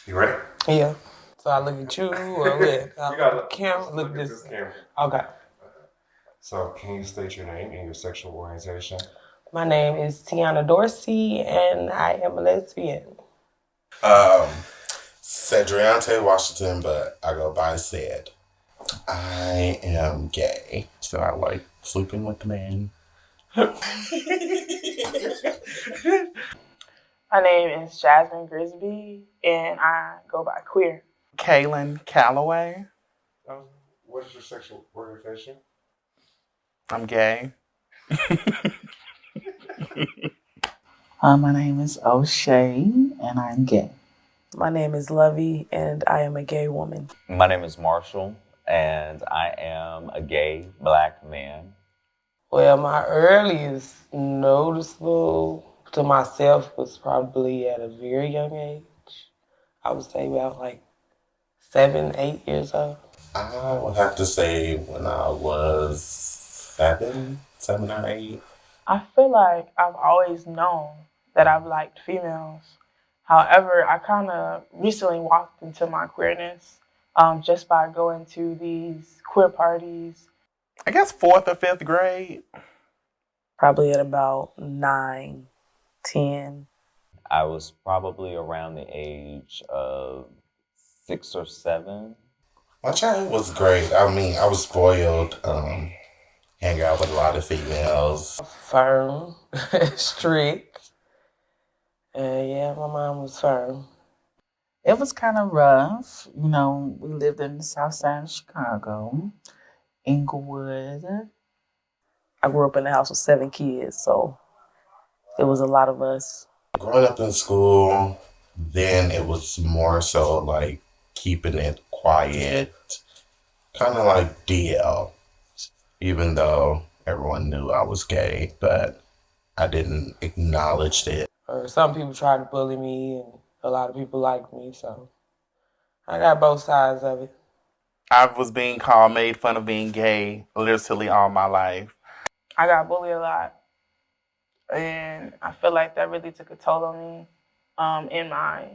You ready? Yeah. So I look at you or what? I look at the camera. Look at this camera. Okay. So, can you state your name and your sexual orientation? My name is Tiana Dorsey, and I am a lesbian. Cedriante Washington, but I go by Ced. I am gay, so I like sleeping with men. My name is Jasmine Grisby, and I go by queer. Kaylin Calloway. What is your sexual orientation? I'm gay. My name is O'Shea, and I'm gay. My name is Lovey, and I am a gay woman. My name is Marshall, and I am a gay black man. Well, my earliest noticeable to myself was probably at a very young age. I would say about like 7, 8 years old. I would have to say when I was 7 or 8. I feel like I've always known that I've liked females. However, I kind of recently walked into my queerness just by going to these queer parties. I guess 4th or 5th grade. Probably at about 9, 10. I was probably around the age of 6 or 7. My childhood was great. I mean, I was spoiled. Hang out with a lot of females. Firm, strict. Yeah, my mom was firm. It was kind of rough. You know, we lived in the south side of Chicago, Inglewood. I grew up in a house with 7 kids, so it was a lot of us. Growing up in school, then it was more so like keeping it quiet, kind of like DL, even though everyone knew I was gay, but I didn't acknowledge it. Or some people tried to bully me, and a lot of people liked me, so I got both sides of it. I was being made fun of being gay literally all my life. I got bullied a lot, and I feel like that really took a toll on me in my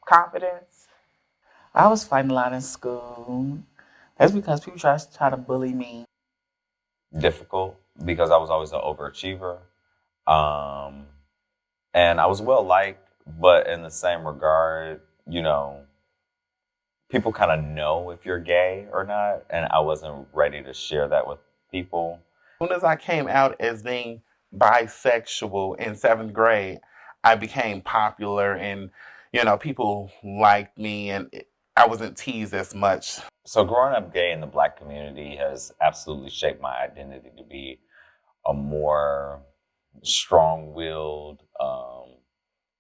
confidence. I was fighting a lot in school. That's because people try to bully me. Difficult because I was always an overachiever. And I was well liked, but in the same regard, you know, people kind of know if you're gay or not, and I wasn't ready to share that with people. As soon as I came out as being bisexual in 7th grade, I became popular and, you know, people liked me and I wasn't teased as much. So growing up gay in the Black community has absolutely shaped my identity to be a more strong-willed,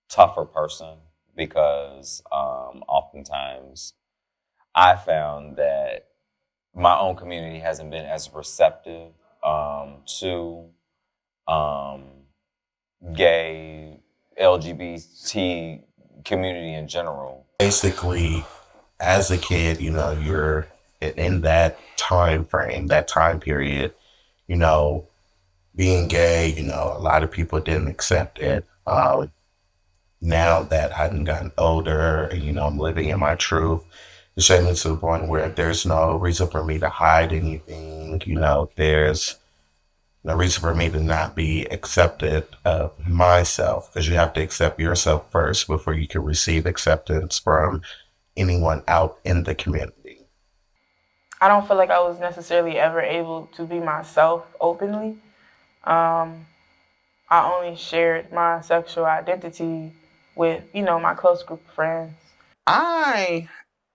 tougher person because oftentimes I found that my own community hasn't been as receptive to gay, LGBT community in general. Basically, as a kid, you know, you're in that time frame, that time period, you know, being gay, you know, a lot of people didn't accept it. Now that I've gotten older, you know, I'm living in my truth, it's shaped me to the point where there's no reason for me to hide anything. You know, there's no reason for me to not be accepted of myself, because you have to accept yourself first before you can receive acceptance from anyone out in the community. I don't feel like I was necessarily ever able to be myself openly. I only shared my sexual identity with, you know, my close group of friends. I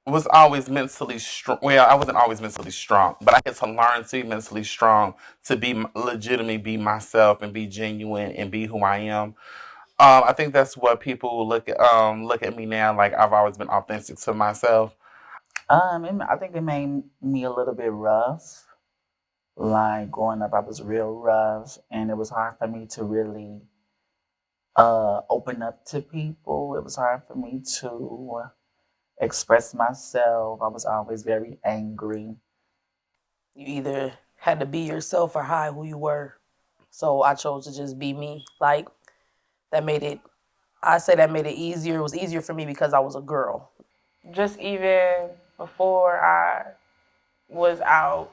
was always mentally strong. Well, I wasn't always mentally strong, but I had to learn to be mentally strong to be legitimately be myself and be genuine and be who I am. I think that's what people look at me now. Like I've always been authentic to myself. I think it made me a little bit rough. Like growing up, I was real rough, and it was hard for me to really open up to people. It was hard for me to express myself. I was always very angry. You either had to be yourself or hide who you were. So I chose to just be me. Like, that made it I say that made it easier. It was easier for me because I was a girl. Just even before I was out,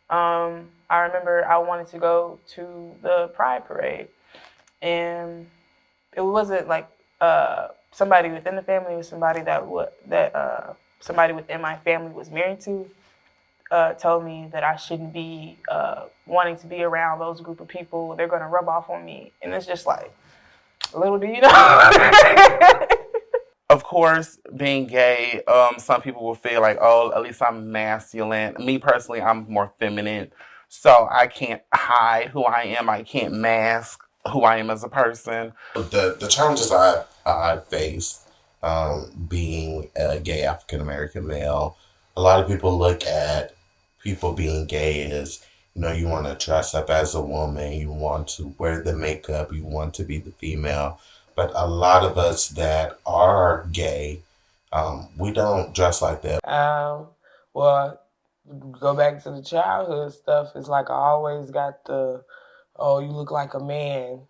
I remember I wanted to go to the Pride Parade, and it wasn't like somebody within the family. It was somebody somebody within my family was married to. Told me that I shouldn't be wanting to be around those group of people. They're gonna rub off on me, and it's just like, little do you know. Of course, being gay, some people will feel like, oh, at least I'm masculine. Me personally, I'm more feminine, so I can't hide who I am. I can't mask who I am as a person. The challenges I faced being a gay African American male, a lot of people look at people being gay as, you want to dress up as a woman, you want to wear the makeup, you want to be the female. But a lot of us that are gay, we don't dress like that. Well, go back to the childhood stuff. It's like I always got oh, you look like a man.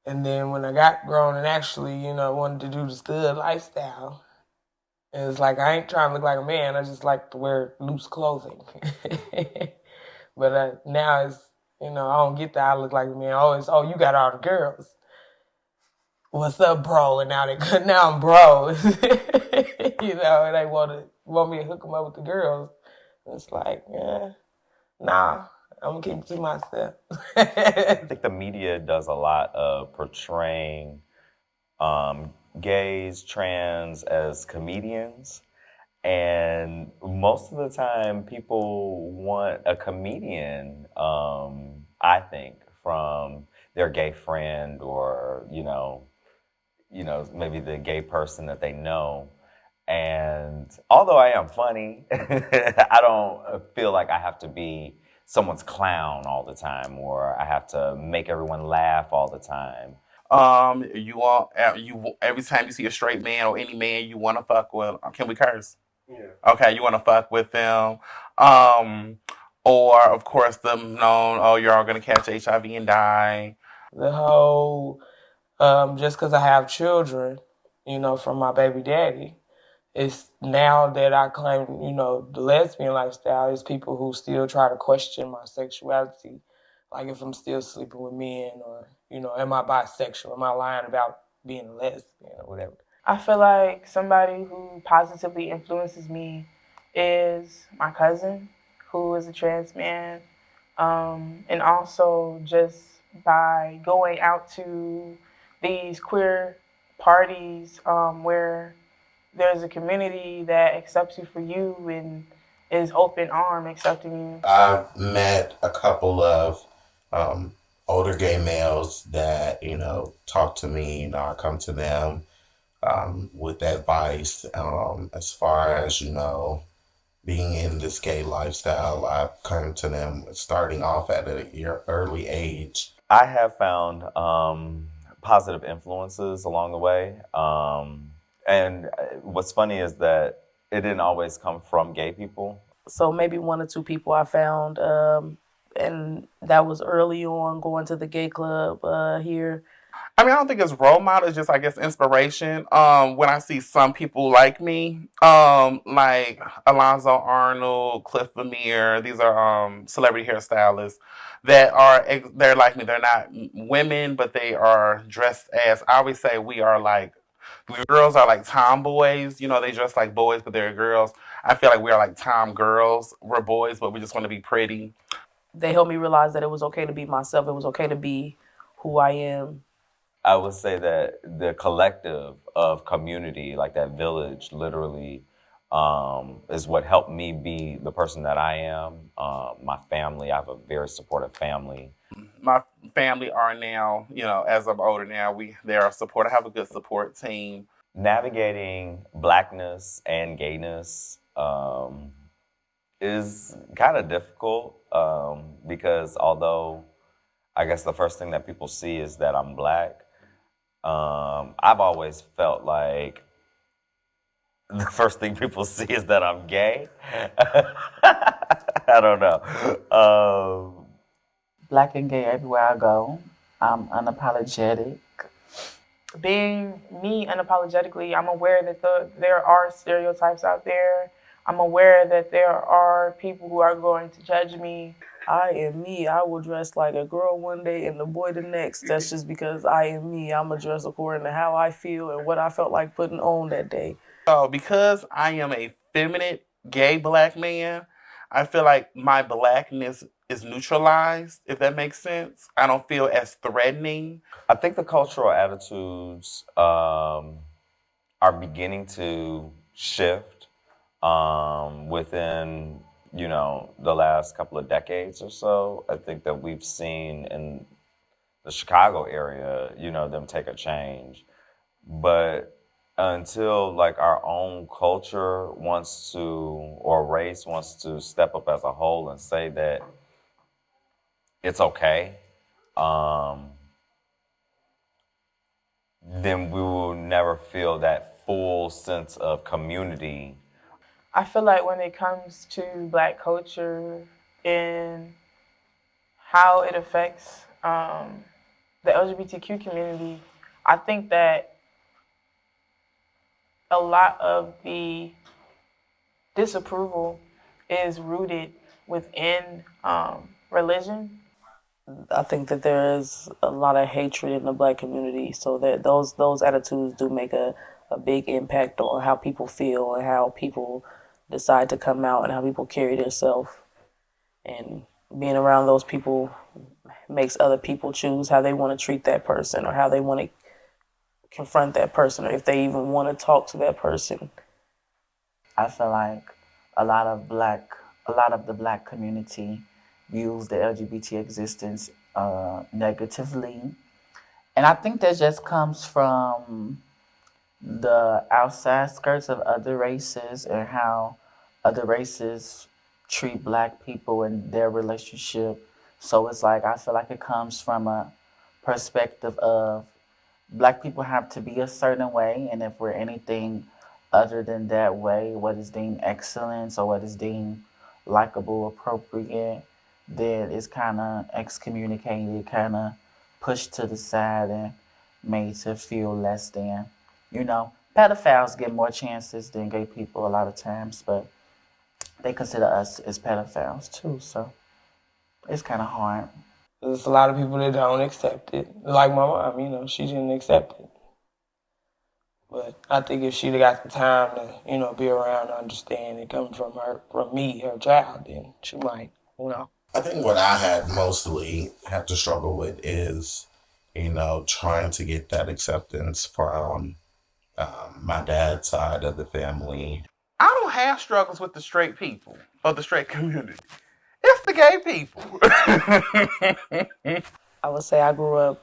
And then when I got grown and actually, wanted to do the stud lifestyle, it's like I ain't trying to look like a man. I just like to wear loose clothing. But now it's, I don't get that I look like a man. Oh, you got all the girls. What's up, bro? And now I'm bro. And they want me to hook them up with the girls. It's like, nah, I'm gonna keep it to myself. I think the media does a lot of portraying gays, trans as comedians. And most of the time, people want a comedian, I think, from their gay friend or, maybe the gay person that they know. And although I am funny, I don't feel like I have to be someone's clown all the time, or I have to make everyone laugh all the time. Every time you see a straight man or any man you want to fuck with, can we curse? Yeah. Okay, you want to fuck with them. Or, of course, them known, oh, you're all going to catch HIV and die. The whole, just because I have children, from my baby daddy, it's now that I claim, the lesbian lifestyle, is people who still try to question my sexuality. Like if I'm still sleeping with men or, am I bisexual? Am I lying about being a lesbian or whatever? I feel like somebody who positively influences me is my cousin, who is a trans man. And also just by going out to these queer parties where there's a community that accepts you for you and is open arm accepting you. I've met a couple of older gay males that, talk to me, I come to them with advice as far as, being in this gay lifestyle. I've come to them starting off at an early age. I have found positive influences along the way. And what's funny is that it didn't always come from gay people. So maybe one or two people I found, and that was early on going to the gay club here. I mean, I don't think it's role model. It's just, I guess, inspiration. When I see some people like me, like Alonzo Arnold, Cliff Lemire, these are celebrity hairstylists they're like me. They're not women, but they are dressed as, I always say, girls are like tomboys. They dress like boys, but they're girls. I feel like we are like tom girls. We're boys, but we just want to be pretty. They helped me realize that it was okay to be myself. It was okay to be who I am. I would say that the collective of community, like that village, literally is what helped me be the person that I am. My family, I have a very supportive family. My family are now, as I'm older now, they are support. I have a good support team. Navigating Blackness and gayness is kind of difficult because although I guess the first thing that people see is that I'm Black, I've always felt like the first thing people see is that I'm gay. I don't know. Black and gay everywhere I go. I'm unapologetic. being me unapologetically, I'm aware that there are stereotypes out there. I'm aware that there are people who are going to judge me. I am me. I will dress like a girl one day and the boy the next. That's just because I am me. I'm going to dress according to how I feel and what I felt like putting on that day. So because I am a feminine gay black man, I feel like my blackness is neutralized, if that makes sense. I don't feel as threatening. I think the cultural attitudes are beginning to shift within, the last couple of decades or so. I think that we've seen in the Chicago area, them take a change. But until like our own culture wants to, or race wants to step up as a whole and say that it's okay, then we will never feel that full sense of community. I feel like when it comes to Black culture and how it affects the LGBTQ community, I think that a lot of the disapproval is rooted within religion. I think that there is a lot of hatred in the Black community, so that those attitudes do make a big impact on how people feel and how people decide to come out and how people carry themselves. And being around those people makes other people choose how they want to treat that person or how they want to confront that person or if they even want to talk to that person. I feel like a lot of the Black community views the LGBT existence negatively. And I think that just comes from the outside skirts of other races and how other races treat Black people and their relationship. So it's like, I feel like it comes from a perspective of Black people have to be a certain way, and if we're anything other than that way, what is deemed excellence or what is deemed likable, appropriate, then it's kind of excommunicated, kind of pushed to the side and made to feel less than. Pedophiles get more chances than gay people a lot of times, but they consider us as pedophiles too, so it's kind of hard. There's a lot of people that don't accept it. Like my mom, she didn't accept it. But I think if she'd have got the time to, be around and understand it coming from me, her child, then she might, I think what I had mostly had to struggle with is, trying to get that acceptance from my dad's side of the family. I don't have struggles with the straight people or the straight community. It's the gay people. I would say I grew up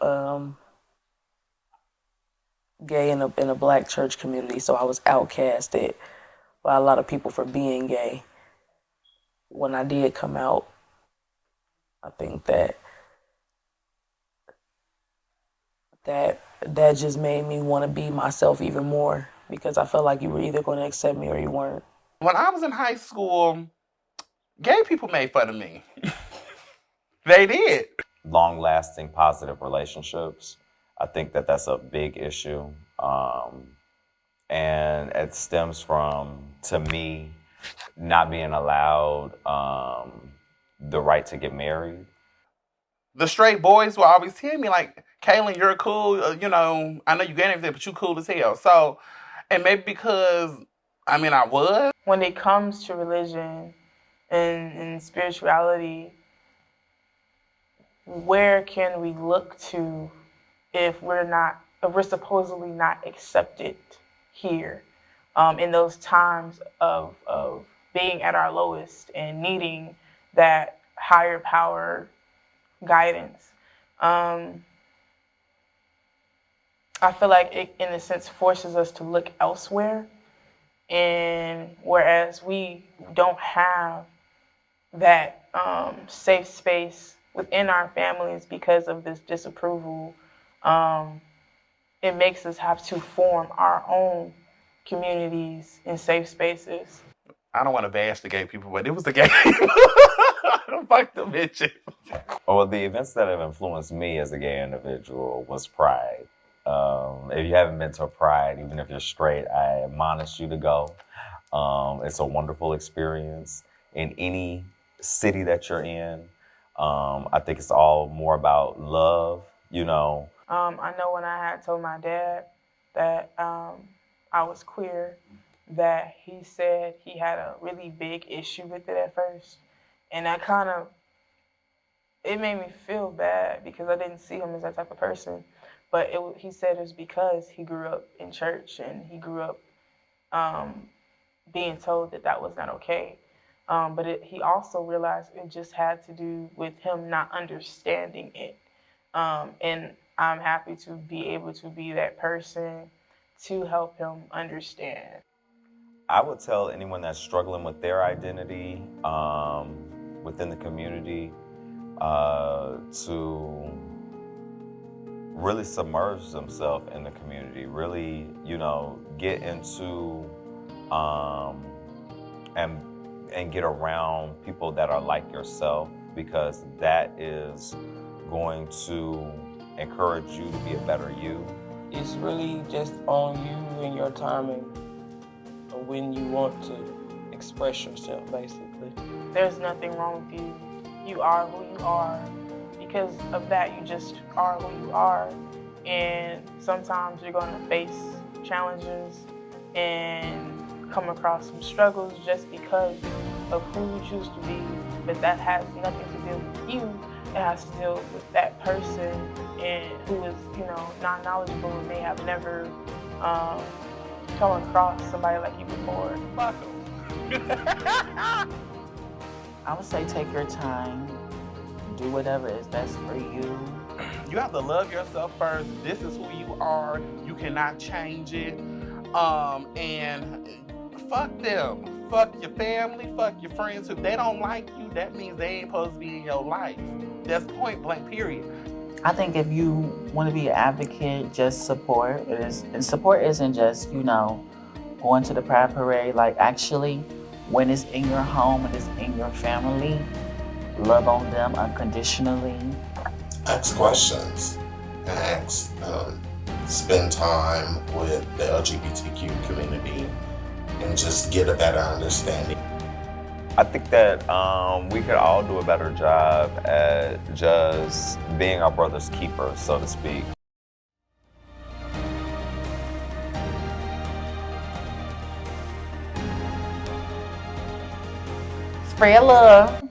gay in a Black church community, so I was outcasted by a lot of people for being gay. When I did come out, I think that just made me want to be myself even more because I felt like you were either going to accept me or you weren't. When I was in high school, gay people made fun of me. They did. Long-lasting positive relationships, I think that that's a big issue. And it stems from, to me, not being allowed the right to get married. The straight boys will always tell me, like, Kaylin, you're cool, I know you get everything, but you cool as hell. So, and maybe because, I was. When it comes to religion and spirituality, where can we look to if we're supposedly not accepted here in those times of being at our lowest and needing that higher power guidance? I feel like it, in a sense, forces us to look elsewhere, and whereas we don't have that safe space within our families because of this disapproval, it makes us have to form our own communities and safe spaces. I don't want to bash the gay people, but it was the gay people. Fuck the bitches. Well, the events that have influenced me as a gay individual was Pride. If you haven't been to a Pride, even if you're straight, I admonish you to go. It's a wonderful experience in any city that you're in. I think it's all more about love, you know. I know when I had told my dad that I was queer, that he said he had a really big issue with it at first. And that kind of, it made me feel bad because I didn't see him as that type of person. But he said it was because he grew up in church and he grew up being told that that was not okay. But he also realized it just had to do with him not understanding it. And I'm happy to be able to be that person to help him understand. I would tell anyone that's struggling with their identity within the community to really submerge themselves in the community, really, you know, get into and get around people that are like yourself, because that is going to encourage you to be a better you. It's really just on you and your timing of when you want to express yourself, basically. There's nothing wrong with you. You are who you are. Because of that, you just are who you are. And sometimes you're going to face challenges and come across some struggles just because of who you choose to be. But that has nothing to do with you. It has to deal with that person and who is, you know, not knowledgeable and may have never come across somebody like you before. Fuck 'em. I would say take your time, do whatever is best for you. You have to love yourself first. This is who you are. You cannot change it. And fuck them. Fuck your family. Fuck your friends. If they don't like you, that means they ain't supposed to be in your life. That's point blank, period. I think if you want to be an advocate, just support. And support isn't just, you know, going to the Pride Parade. Like, actually, when it's in your home and it's in your family, love on them unconditionally. Ask questions and spend time with the LGBTQ community and just get a better understanding. I think that we could all do a better job at just being our brother's keeper, so to speak. Spread love.